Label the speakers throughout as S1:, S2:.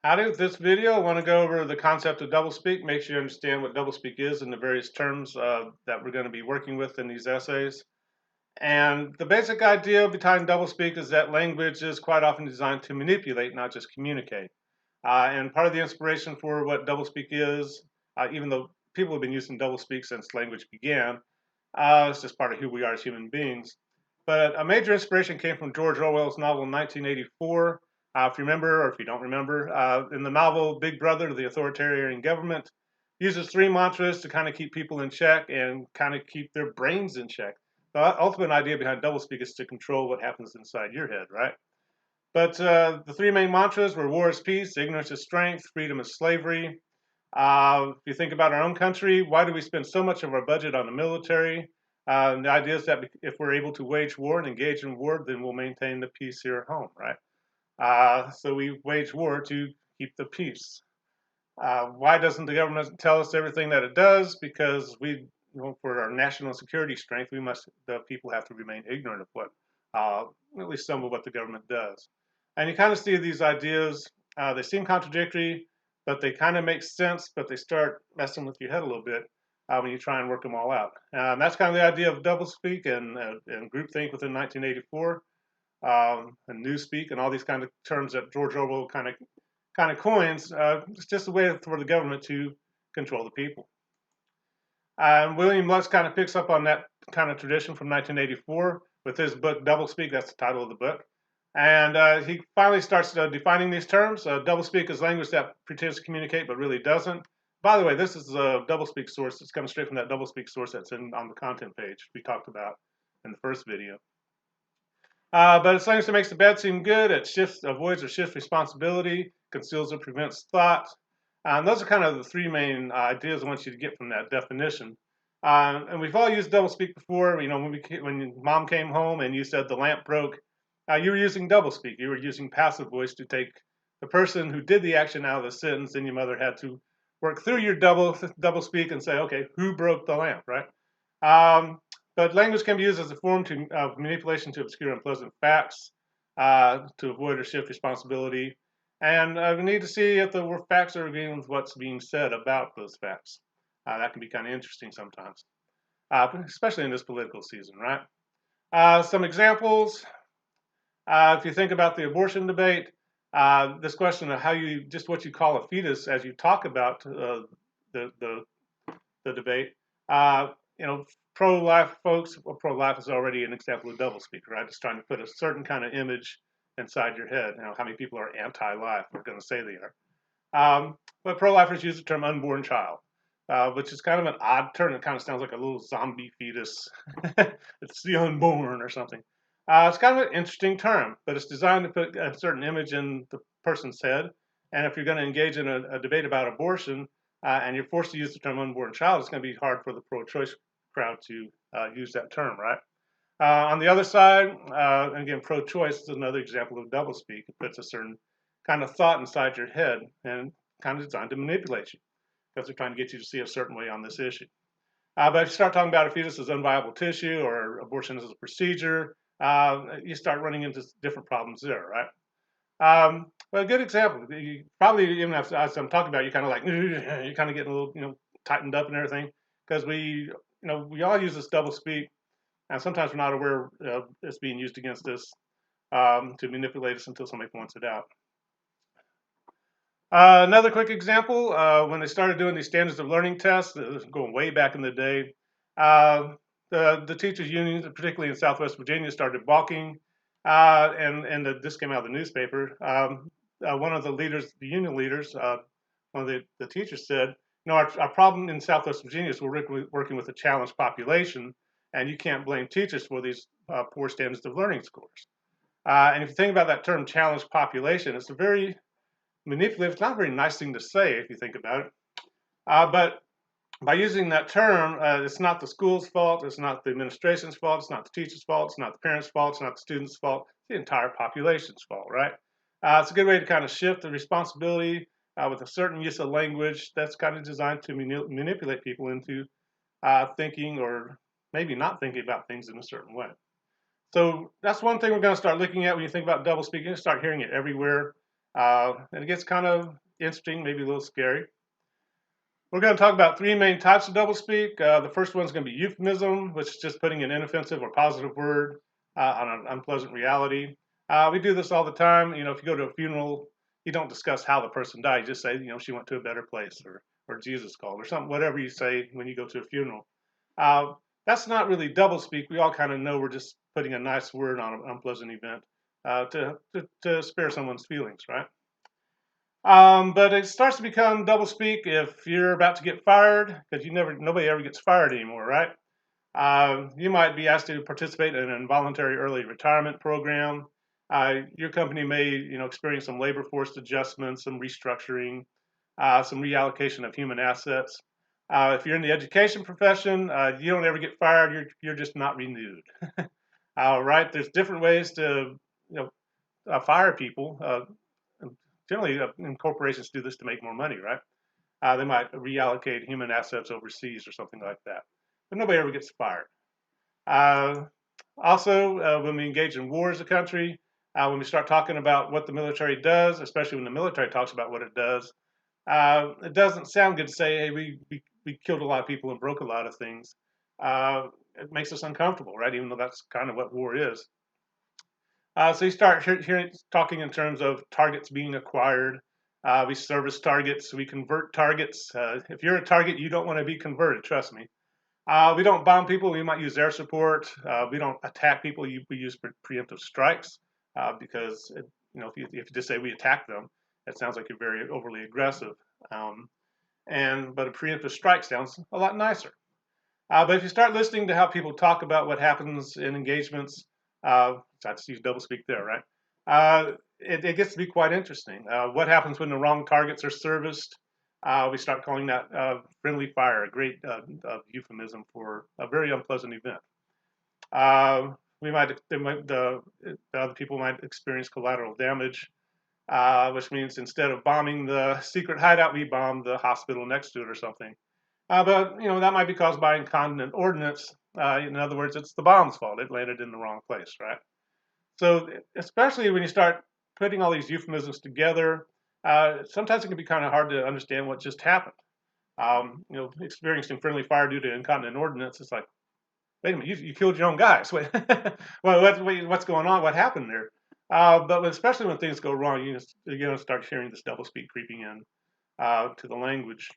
S1: Howdy, with this video I want to go over the concept of doublespeak, make sure you understand what doublespeak is and the various terms that we're going to be working with in these essays. And the basic idea behind doublespeak is that language is quite often designed to manipulate, not just communicate. And part of the inspiration for what doublespeak is, even though people have been using doublespeak since language began, it's just part of who we are as human beings. But a major inspiration came from George Orwell's novel 1984. If you remember, or if you don't remember, in the novel, Big Brother, the authoritarian government, uses three mantras to kind of keep people in check and kind of keep their brains in check. The ultimate idea behind doublespeak is to control what happens inside your head, right? But the three main mantras were war is peace, ignorance is strength, freedom is slavery. If you think about our own country, why do we spend so much of our budget on the military? And the idea is that if we're able to wage war and engage in war, then we'll maintain the peace here at home, right? So we wage war to keep the peace. Why doesn't the government tell us everything that it does? Because for our national security strength, the people have to remain ignorant of what, at least some of what the government does. And you kind of see these ideas, they seem contradictory, but they kind of make sense, but they start messing with your head a little bit when you try and work them all out. And that's kind of the idea of doublespeak and groupthink within 1984, and newspeak, and all these kind of terms that George Orwell kind of coins. It's just a way for the government to control the people. William Lux kind of picks up on that kind of tradition from 1984 with his book Doublespeak. That's the title of the book. And he finally starts defining these terms. Doublespeak is language that pretends to communicate but really doesn't. By the way, this is a doublespeak source. It's coming straight from that doublespeak source that's on the content page we talked about in the first video. But it's language that makes the bad seem good. It avoids or shifts responsibility, conceals or prevents thought. And those are kind of the three main ideas I want you to get from that definition. And we've all used doublespeak before. You know, when mom came home and you said the lamp broke, you were using doublespeak. You were using passive voice to take the person who did the action out of the sentence, and your mother had to work through your doublespeak and say, okay, who broke the lamp, right? But language can be used as a form of manipulation to obscure unpleasant facts, to avoid or shift responsibility. And we need to see if the facts are agreeing with what's being said about those facts. That can be kind of interesting sometimes, especially in this political season, right? Some examples. If you think about the abortion debate, this question of what you call a fetus as you talk about the debate, pro-life folks, well, pro-life is already an example of doublespeak, right? It's trying to put a certain kind of image inside your head. How many people are anti-life? We're going to say they are. But pro-lifers use the term unborn child, which is kind of an odd term. It kind of sounds like a little zombie fetus. It's the unborn or something. It's kind of an interesting term, but it's designed to put a certain image in the person's head. And if you're going to engage in a debate about abortion and you're forced to use the term unborn child, it's going to be hard for the pro-choice crowd to use that term, right? On the other side, again, pro-choice is another example of doublespeak. It puts a certain kind of thought inside your head and kind of designed to manipulate you because they're trying to get you to see a certain way on this issue. But if you start talking about a fetus as unviable tissue or abortion as a procedure, you start running into different problems there, right? But a good example, you probably even as I'm talking about, you kind of like you're kind of getting a little, tightened up and everything because we all use this doublespeak, and sometimes we're not aware of it's being used against us to manipulate us until somebody points it out. Another quick example, when they started doing these standards of learning tests, going way back in the day, the teachers' unions, particularly in Southwest Virginia, started balking, and this came out of the newspaper. One of the leaders, the union leaders, one of the teachers said, our problem in Southwest Virginia is we're working with a challenged population, and you can't blame teachers for these poor standards of learning scores. And if you think about that term, challenged population, it's a very manipulative, it's not a very nice thing to say if you think about it. But by using that term, it's not the school's fault, it's not the administration's fault, it's not the teacher's fault, it's not the parents' fault, it's not the student's fault, it's the entire population's fault, right? It's a good way to kind of shift the responsibility with a certain use of language that's kind of designed to manipulate people into thinking or maybe not thinking about things in a certain way. So that's one thing we're going to start looking at when you think about doublespeak. You're going to start hearing it everywhere. And it gets kind of interesting, maybe a little scary. We're going to talk about three main types of doublespeak. The first one is going to be euphemism, which is just putting an inoffensive or positive word on an unpleasant reality. We do this all the time. You know, if you go to a funeral, you don't discuss how the person died. You just say, you know, she went to a better place, or Jesus called, or something, whatever you say when you go to a funeral. Uh, that's not really doublespeak. We all kind of know we're just putting a nice word on an unpleasant event to spare someone's feelings, right? But it starts to become doublespeak if you're about to get fired, because nobody ever gets fired anymore, right? You might be asked to participate in an involuntary early retirement program. Your company may, experience some labor force adjustments, some restructuring, some reallocation of human assets. If you're in the education profession, you don't ever get fired. You're just not renewed. Right? There's different ways to, fire people. Generally, corporations do this to make more money, right? They might reallocate human assets overseas or something like that. But nobody ever gets fired. Uh, Also, when we engage in war as a country, when we start talking about what the military does, especially when the military talks about what it doesn't sound good to say, hey, we killed a lot of people and broke a lot of things. It makes us uncomfortable, right? Even though that's kind of what war is. So you start hearing talking in terms of targets being acquired. We service targets. We convert targets. If you're a target, you don't want to be converted. Trust me. We don't bomb people. We might use air support. We don't attack people. We use preemptive strikes because if you just say we attack them, it sounds like you're very overly aggressive. But a preemptive strike sounds a lot nicer. But if you start listening to how people talk about what happens in engagements, I just use doublespeak there, right? It gets to be quite interesting. What happens when the wrong targets are serviced? We start calling that friendly fire, a great euphemism for a very unpleasant event. The other people might experience collateral damage, which means instead of bombing the secret hideout, we bomb the hospital next to it or something. But that might be caused by incontinent ordnance. In other words, it's the bomb's fault. It landed in the wrong place, right? So especially when you start putting all these euphemisms together, sometimes it can be kind of hard to understand what just happened. Experiencing friendly fire due to incontinent ordnance, it's like, wait a minute, you killed your own guys. Wait, well, what's going on? What happened there? But especially when things go wrong, you're going to start hearing this doublespeak creeping in to the language.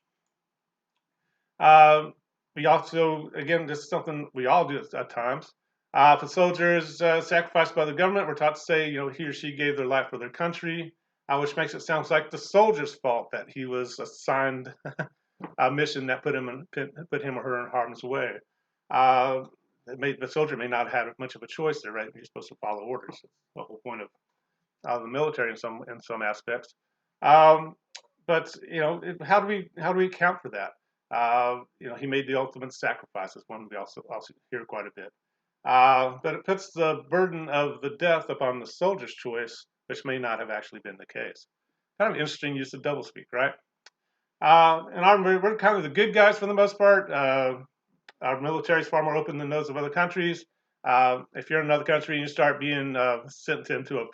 S1: We also, again, this is something we all do at times. If a soldier is sacrificed by the government, we're taught to say, he or she gave their life for their country, which makes it sound like the soldier's fault that he was assigned a mission that put him or her in harm's way. The soldier may not have much of a choice there, right? You're supposed to follow orders. That's the whole point of the military in some aspects. But how do we account for that? He made the ultimate sacrifice is one we also hear quite a bit. But it puts the burden of the death upon the soldier's choice, which may not have actually been the case. Kind of interesting use of doublespeak, right? And we're kind of the good guys for the most part. Our military is far more open than those of other countries. If you're in another country and you start being sent into a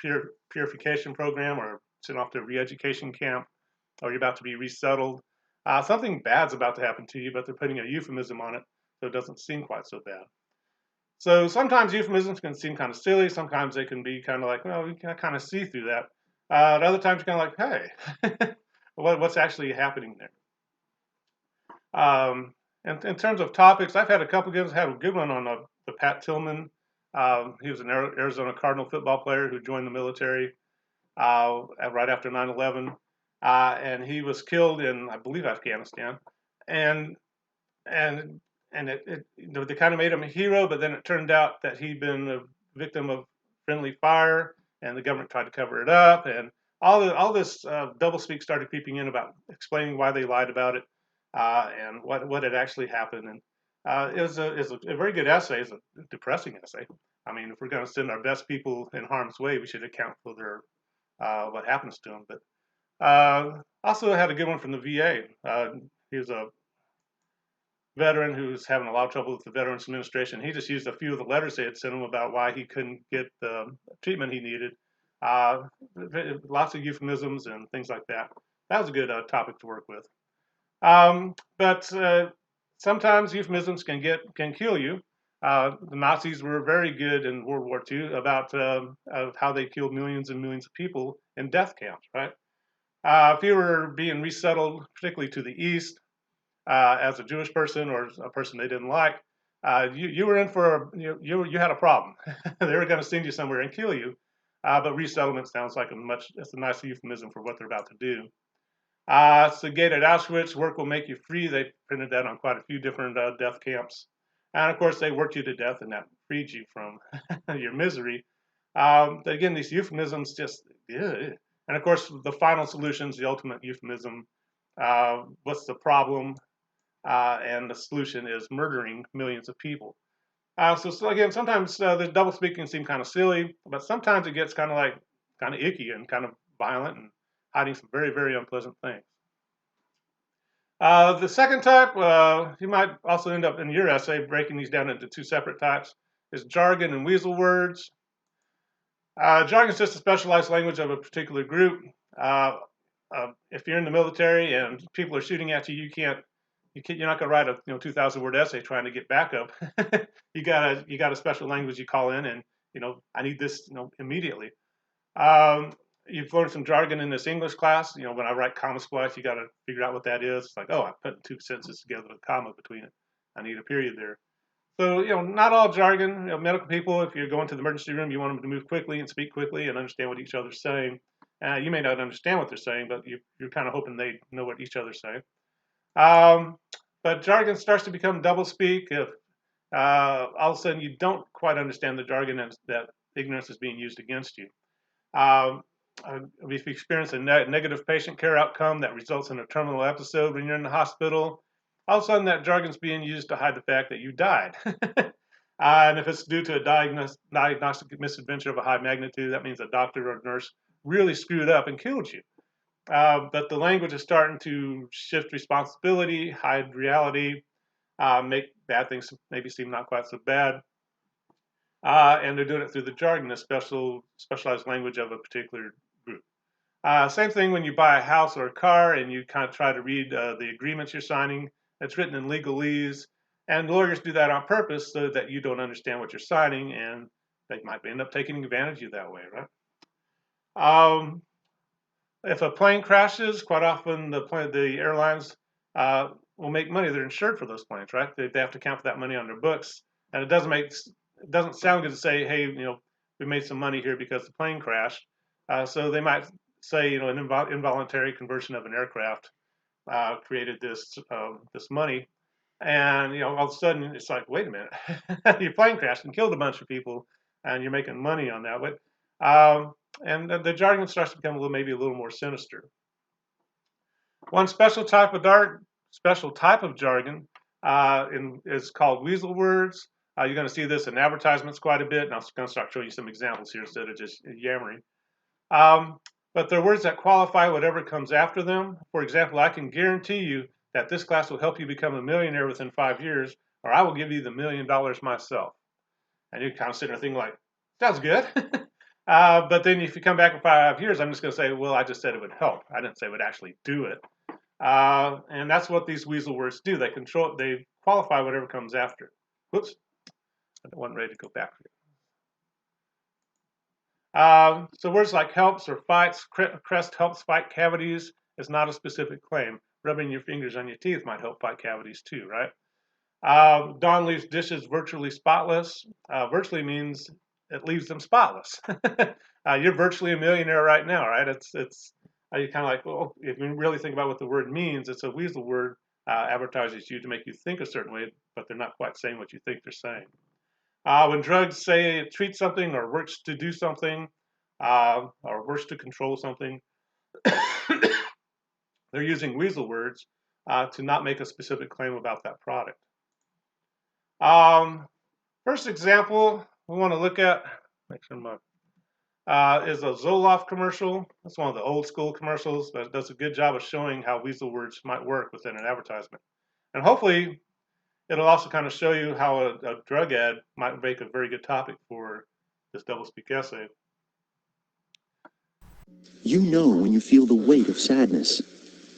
S1: purification program or sent off to a re-education camp, or you're about to be resettled, something bad's about to happen to you, but they're putting a euphemism on it, so it doesn't seem quite so bad. So sometimes euphemisms can seem kind of silly. Sometimes they can be kind of like, well, we can kind of see through that. At other times, you're kind of like, hey, what's actually happening there? And in terms of topics, I've had a couple good ones. I had a good one on the Pat Tillman. He was an Arizona Cardinal football player who joined the military right after 9/11. And he was killed in, I believe, Afghanistan, and they kind of made him a hero, but then it turned out that he'd been a victim of friendly fire, and the government tried to cover it up, and all this doublespeak started creeping in about explaining why they lied about it and what had actually happened, and it was a very good essay. It's a depressing essay. I mean, if we're going to send our best people in harm's way, we should account for their what happens to them, but. Also had a good one from the VA. He was a veteran who was having a lot of trouble with the Veterans Administration. He just used a few of the letters they had sent him about why he couldn't get the treatment he needed. Lots of euphemisms and things like that. That was a good topic to work with. But sometimes euphemisms can kill you. The Nazis were very good in World War II about of how they killed millions and millions of people in death camps. Right? If you were being resettled, particularly to the east, as a Jewish person or a person they didn't like, you were in for you had a problem. They were going to send you somewhere and kill you. But resettlement sounds like it's a nice euphemism for what they're about to do. So Gate at Auschwitz, work will make you free. They printed that on quite a few different death camps. And of course, they worked you to death and that freed you from your misery. But again, these euphemisms just, ugh. And of course, the final solutions, the ultimate euphemism, what's the problem? And the solution is murdering millions of people. So again, sometimes the double speak can seem kind of silly, but sometimes it gets kind of icky and kind of violent and hiding some very, very unpleasant things. The second type, you might also end up in your essay breaking these down into two separate types, is jargon and weasel words. Jargon is just a specialized language of a particular group. If you're in the military and people are shooting at you, you're not going to write a 2,000 word essay trying to get backup. you got a special language you call in, and I need this immediately. You've learned some jargon in this English class. When I write comma splice, you got to figure out what that is. It's like, oh, I put two sentences together with a comma between it. I need a period there. So, not all jargon. Medical people, if you're going to the emergency room, you want them to move quickly and speak quickly and understand what each other's saying. You may not understand what they're saying, but you're kind of hoping they know what each other's saying. But jargon starts to become doublespeak if all of a sudden you don't quite understand the jargon and that ignorance is being used against you. If you experience a negative patient care outcome that results in a terminal episode when you're in the hospital, all of a sudden that jargon's being used to hide the fact that you died. And if it's due to a diagnostic misadventure of a high magnitude, that means a doctor or nurse really screwed up and killed you. But the language is starting to shift responsibility, hide reality, make bad things maybe seem not quite so bad. And they're doing it through the jargon, a specialized language of a particular group. Same thing when you buy a house or a car and you kind of try to read the agreements you're signing. It's written in legalese, and lawyers do that on purpose so that you don't understand what you're signing, and they might end up taking advantage of you that way, right? If a plane crashes, quite often the airlines will make money. They're insured for those planes, right? They have to count for that money on their books, and it doesn't sound good to say, hey, we made some money here because the plane crashed. So they might say, an involuntary conversion of an aircraft created this money, and all of a sudden it's like, wait a minute, your plane crashed and killed a bunch of people, and you're making money on that. But and the jargon starts to become maybe a little more sinister. One special type of jargon is called weasel words. You're going to see this in advertisements quite a bit, and I'm going to start showing you some examples here instead of just yammering. But they're words that qualify whatever comes after them. For example, I can guarantee you that this class will help you become a millionaire within 5 years, or I will give you the $1 million myself. And you're kind of sitting there thinking like, sounds good. But then if you come back in 5 years, I'm just going to say, well, I just said it would help. I didn't say it would actually do it. And that's what these weasel words do. They qualify whatever comes after. Whoops, I wasn't ready to go back here. So words like helps or fights, crest helps fight cavities is not a specific claim. Rubbing your fingers on your teeth might help fight cavities too, right? Dawn leaves dishes virtually spotless. Virtually means it leaves them spotless. You're virtually a millionaire right now, right? It's you kind of like, well, if you really think about what the word means, it's a weasel word, advertises you to make you think a certain way, but they're not quite saying what you think they're saying. When drugs say it treats something or works to do something, or works to control something, they're using weasel words to not make a specific claim about that product. First example we want to look at, make sure is a Zoloft commercial. It's one of the old school commercials, but it does a good job of showing how weasel words might work within an advertisement. And hopefully, it'll also kind of show you how a drug ad might make a very good topic for this doublespeak essay.
S2: You know when you feel the weight of sadness.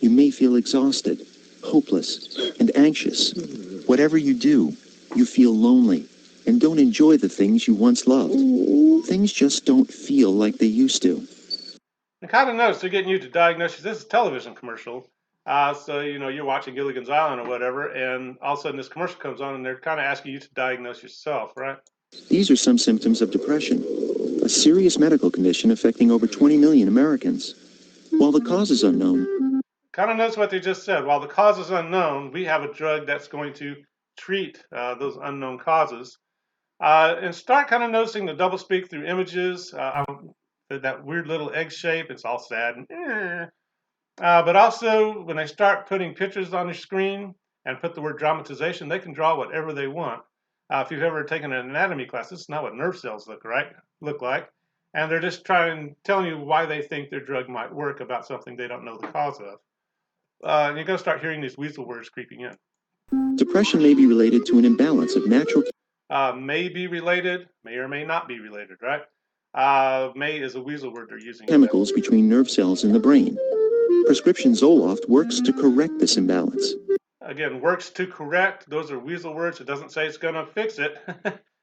S2: You may feel exhausted, hopeless, and anxious. Whatever you do, you feel lonely and don't enjoy the things you once loved. Things just don't feel like they used to.
S1: And kind of notice they're getting you to diagnose you. This is a television commercial. So, you're watching Gilligan's Island or whatever, and all of a sudden this commercial comes on and they're kind of asking you to diagnose yourself, right?
S2: These are some symptoms of depression, a serious medical condition affecting over 20 million Americans. While the cause is unknown,
S1: Kind of notice what they just said. While the cause is unknown, we have a drug that's going to treat those unknown causes. And start kind of noticing the doublespeak through images. That weird little egg shape, it's all sad. But also, when they start putting pictures on your screen and put the word dramatization, they can draw whatever they want. If you've ever taken an anatomy class, this is not what nerve cells look like. And they're just telling you why they think their drug might work about something they don't know the cause of. And you're going to start hearing these weasel words creeping in.
S2: depression may be related to an imbalance of natural
S1: May be related, may or may not be related, right? May is a weasel word they're using.
S2: chemicals between nerve cells in the brain. Prescription Zoloft works to correct this imbalance.
S1: Again, works to correct. Those are weasel words. It doesn't say it's going to fix it.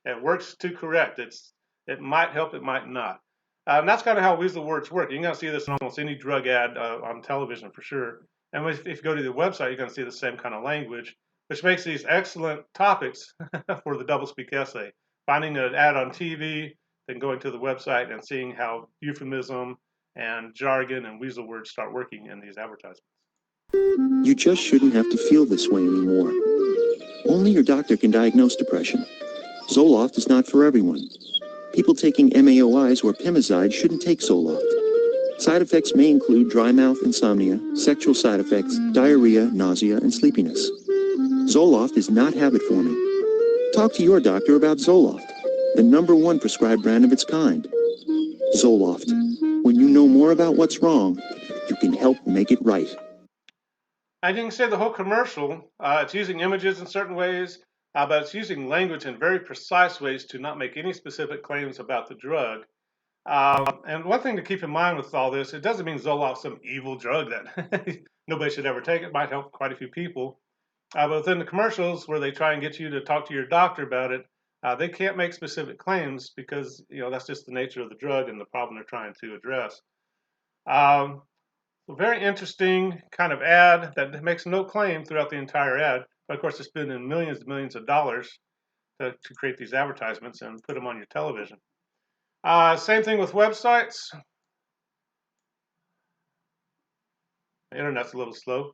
S1: It works to correct. It might help, it might not. And that's kind of how weasel words work. You're going to see this in almost any drug ad on television for sure. And if you go to the website, you're going to see the same kind of language, which makes these excellent topics for the doublespeak essay. Finding an ad on TV, then going to the website and seeing how euphemism and jargon and weasel words start working in these advertisements.
S2: You just shouldn't have to feel this way anymore. Only your doctor can diagnose depression. Zoloft is not for everyone. People taking MAOIs or Pimozide shouldn't take Zoloft. Side effects may include dry mouth, insomnia, sexual side effects, diarrhea, nausea, and sleepiness. Zoloft is not habit-forming. Talk to your doctor about Zoloft, the #1 prescribed brand of its kind. Zoloft. When you know more about what's wrong, you can help make it right.
S1: I didn't say the whole commercial. It's using images in certain ways, but it's using language in very precise ways to not make any specific claims about the drug. And one thing to keep in mind with all this, it doesn't mean Zoloft's some evil drug that nobody should ever take. It might help quite a few people. But within the commercials where they try and get you to talk to your doctor about it, they can't make specific claims because that's just the nature of the drug and the problem they're trying to address. A very interesting kind of ad that makes no claim throughout the entire ad. But of course, it's spending millions and millions of dollars to create these advertisements and put them on your television. Same thing with websites. The internet's a little slow.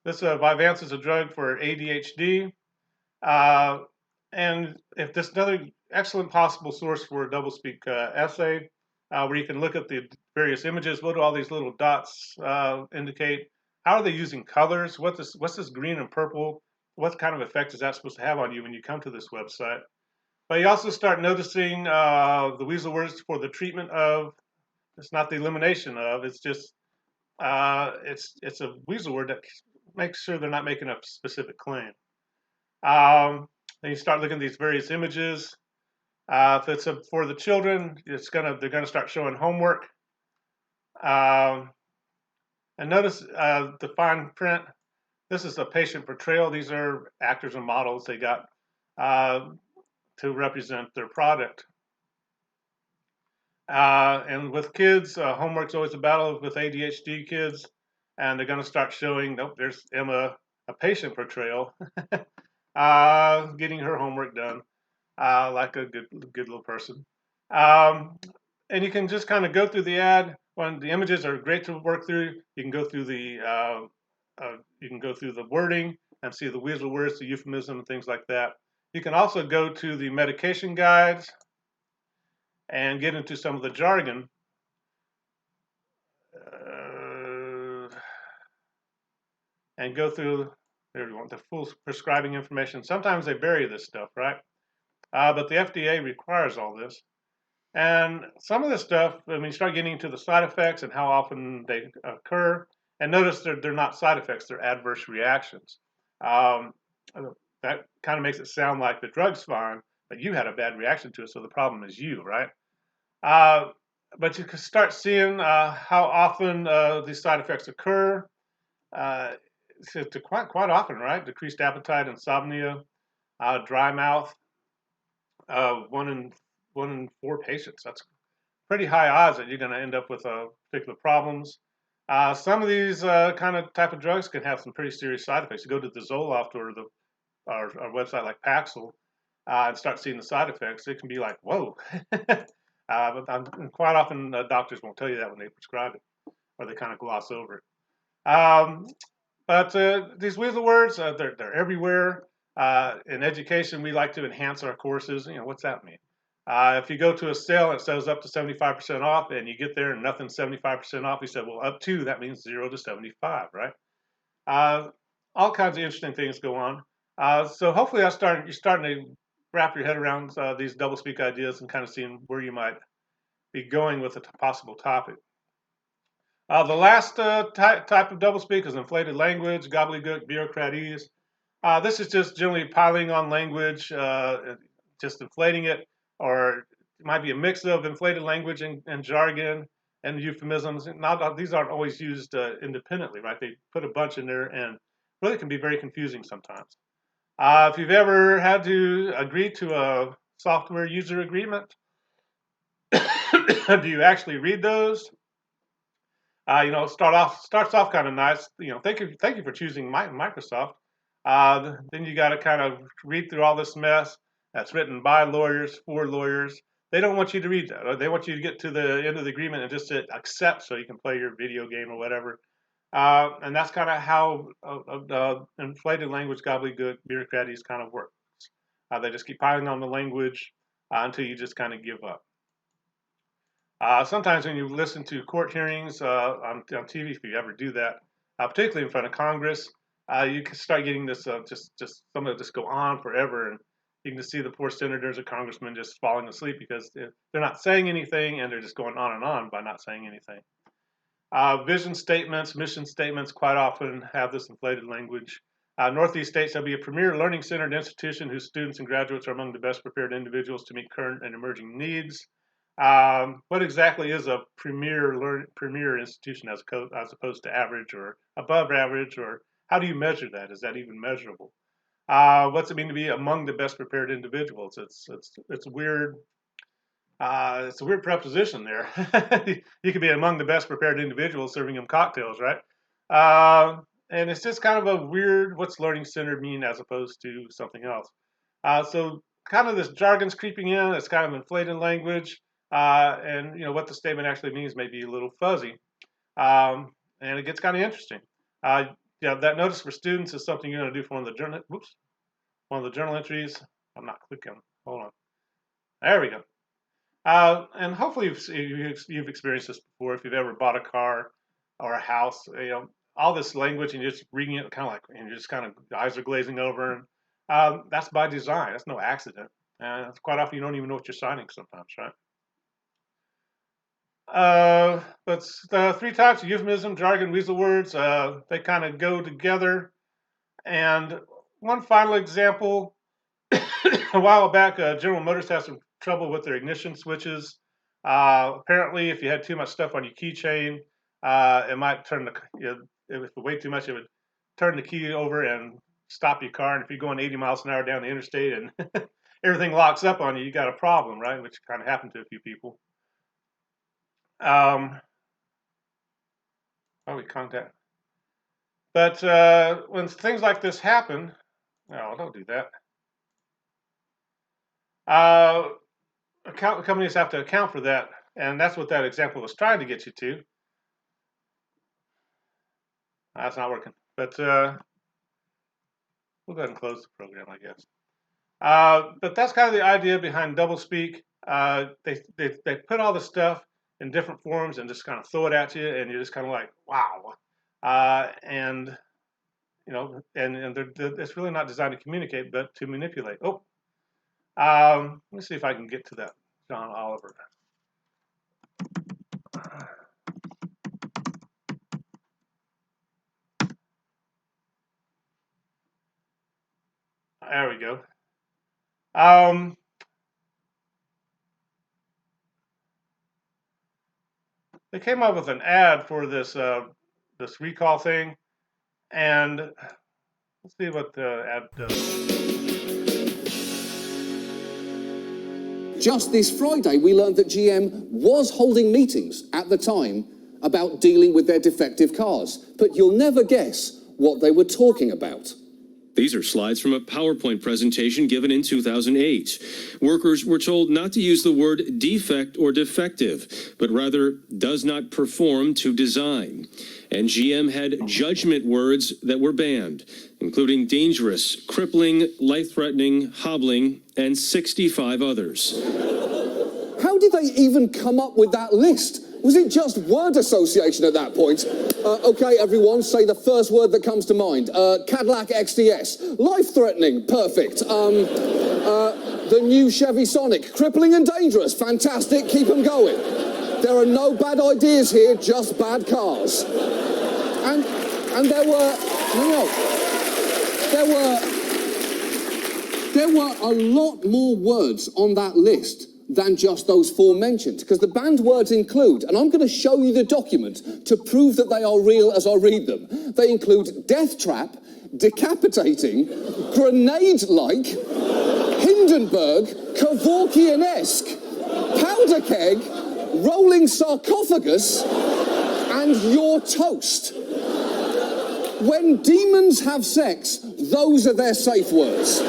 S1: This Vyvanse is a drug for ADHD. And if this is another excellent possible source for a doublespeak essay, where you can look at the various images. What do all these little dots indicate? How are they using colors? What's this green and purple? What kind of effect is that supposed to have on you when you come to this website? But you also start noticing the weasel words for the treatment of. It's not the elimination of. It's just it's a weasel word that makes sure they're not making a specific claim. Then you start looking at these various images. If it's for the children, they're gonna start showing homework. And notice the fine print. This is a patient portrayal. These are actors and models they got to represent their product. And with kids, homework's always a battle with ADHD kids, and they're going to start showing. Nope, there's Emma, a patient portrayal, getting her homework done, like a good little person. And you can just kind of go through the ad. When the images are great to work through, you can go through the wording and see the weasel words, the euphemism, and things like that. You can also go to the medication guides and get into some of the jargon. And go through the full prescribing information. Sometimes they bury this stuff, right? But the FDA requires all this. And some of this stuff, when you start getting into the side effects and how often they occur, and notice they're not side effects, they're adverse reactions. That kind of makes it sound like the drug's fine, but you had a bad reaction to it, so the problem is you, right? but you can start seeing how often these side effects occur. Uh, it's quite often, right? Decreased appetite, insomnia, dry mouth. One in 4 patients. That's pretty high odds that you're going to end up with particular problems. Some of these kind of type of drugs can have some pretty serious side effects. You go to the Zoloft or our website like Paxil and start seeing the side effects. It can be like, whoa. But quite often doctors won't tell you that when they prescribe it, or they kind of gloss over it. But these weasel words, they're everywhere. In education, we like to enhance our courses. What's that mean? If you go to a sale and it says up to 75% off, and you get there and nothing's 75% off, you said, well, up to, that means 0 to 75, right? All kinds of interesting things go on. So hopefully you're starting to wrap your head around these doublespeak ideas and kind of seeing where you might be going with a possible topic. The last type of doublespeak is inflated language, gobbledygook, bureaucratese. This is just generally piling on language, just inflating it, or it might be a mix of inflated language and jargon and euphemisms. These aren't always used independently, right? They put a bunch in there and really can be very confusing sometimes. If you've ever had to agree to a software user agreement, do you actually read those? Starts off kind of nice. Thank you for choosing Microsoft. Then you got to kind of read through all this mess that's written by lawyers for lawyers. They don't want you to read that. They want you to get to the end of the agreement and just hit accept so you can play your video game or whatever. And that's kind of how inflated language gobbledygook bureaucracies kind of works. They just keep piling on the language until you just kind of give up. Sometimes when you listen to court hearings on TV, if you ever do that, particularly in front of Congress, you can start getting this just some of it just go on forever, and you can just see the poor senators or congressmen just falling asleep because they're not saying anything and they're just going on and on by not saying anything. Vision statements, mission statements quite often have this inflated language. Northeast states shall be a premier learning-centered institution whose students and graduates are among the best prepared individuals to meet current and emerging needs. What exactly is a premier institution as opposed to average or above average, or how do you measure that? Is that even measurable? What's it mean to be among the best prepared individuals? It's weird. It's a weird preposition there. You could be among the best prepared individuals serving them cocktails, right? And it's just kind of a weird, what's learning centered mean as opposed to something else. So kind of this jargon's creeping in. It's kind of inflated language. And what the statement actually means may be a little fuzzy. And it gets kind of interesting. That notice for students is something you're going to do for one of the journal entries. I'm not clicking. Hold on. There we go. And hopefully you've experienced this before. If you've ever bought a car or a house, all this language and you're just reading it kind of like, and you're just kind of eyes are glazing over. And that's by design. That's no accident. And quite often you don't even know what you're signing sometimes, right? But the 3 types of euphemism, jargon, weasel words, they kind of go together. And one final example, a while back, General Motors had some trouble with their ignition switches. Apparently, if you had too much stuff on your keychain, it might turn if way too much, it would turn the key over and stop your car. And if you're going 80 miles an hour down the interstate and everything locks up on you, you got a problem, right? Which kind of happened to a few people. Probably contact. But when things like this happen, no, don't do that. Companies have to account for that, and that's what that example was trying to get you to. That's not working, but we'll go ahead and close the program, I guess. But that's kind of the idea behind doublespeak. They put all the stuff in different forms and just kind of throw it at you, and you're just kind of like, wow. And it's really not designed to communicate, but to manipulate. Let me see if I can get to that, John Oliver. There we go. they came up with an ad for this this recall thing, and let's see what the ad does.
S3: Just this Friday, we learned that GM was holding meetings at the time about dealing with their defective cars. But you'll never guess what they were talking about.
S4: These are slides from a PowerPoint presentation given in 2008. Workers were told not to use the word defect or defective, but rather does not perform to design. And GM had judgment words that were banned, including dangerous, crippling, life-threatening, hobbling, and 65 others.
S3: How did they even come up with that list? Was it just word association at that point? Okay, everyone, say the first word that comes to mind. Cadillac XDS. Life-threatening. Perfect. The new Chevy Sonic. Crippling and dangerous. Fantastic. Keep them going. There are no bad ideas here, just bad cars. And there were a lot more words on that list than just those four mentioned, because the banned words include, and I'm going to show you the document to prove that they are real as I read them. They include death trap, decapitating, grenade-like, Hindenburg, Kevorkian-esque, powder keg, rolling sarcophagus, and your toast. When demons have sex, those are their safe words.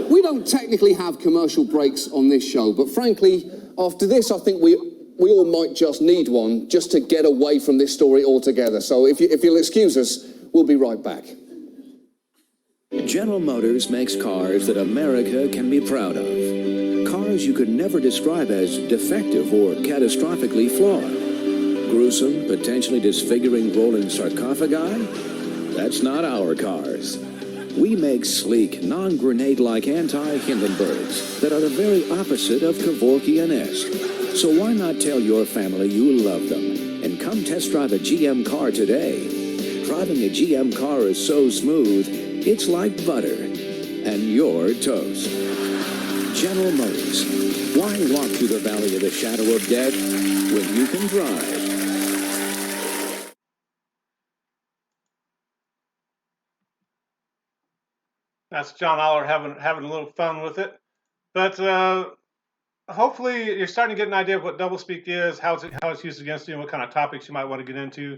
S3: We don't technically have commercial breaks on this show, but frankly, after this, I think we all might just need one just to get away from this story altogether. So if you'll excuse us, we'll be right back.
S5: General Motors makes cars that America can be proud of. Cars you could never describe as defective or catastrophically flawed. Gruesome, potentially disfiguring rolling sarcophagi? That's not our cars. We make sleek, non-grenade-like anti-Hindenburgs that are the very opposite of Kevorkian-esque. So why not tell your family you love them and come test drive a GM car today? Driving a GM car is so smooth, it's like butter. And you're toast. General Motors. Why walk through the valley of the shadow of death when you can drive?
S1: That's John Aller having a little fun with it. But hopefully you're starting to get an idea of what doublespeak is, how it's used against you, and what kind of topics you might want to get into.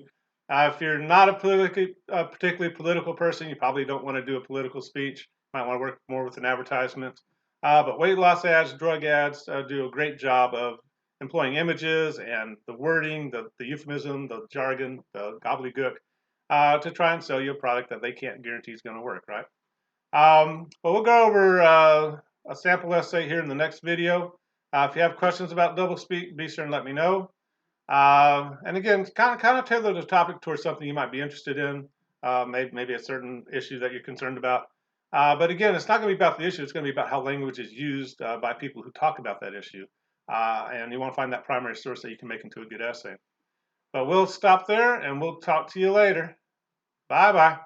S1: If you're not a particularly political person, you probably don't want to do a political speech. You might want to work more with an advertisement. But weight loss ads, drug ads do a great job of employing images and the wording, the euphemism, the jargon, the gobbledygook to try and sell you a product that they can't guarantee is going to work, right? But we'll go over a sample essay here in the next video. If you have questions about doublespeak, be sure and let me know. And again, kind of tailor the topic towards something you might be interested in, maybe a certain issue that you're concerned about. But again, it's not going to be about the issue. It's going to be about how language is used by people who talk about that issue. And you want to find that primary source that you can make into a good essay. But we'll stop there, and we'll talk to you later. Bye-bye.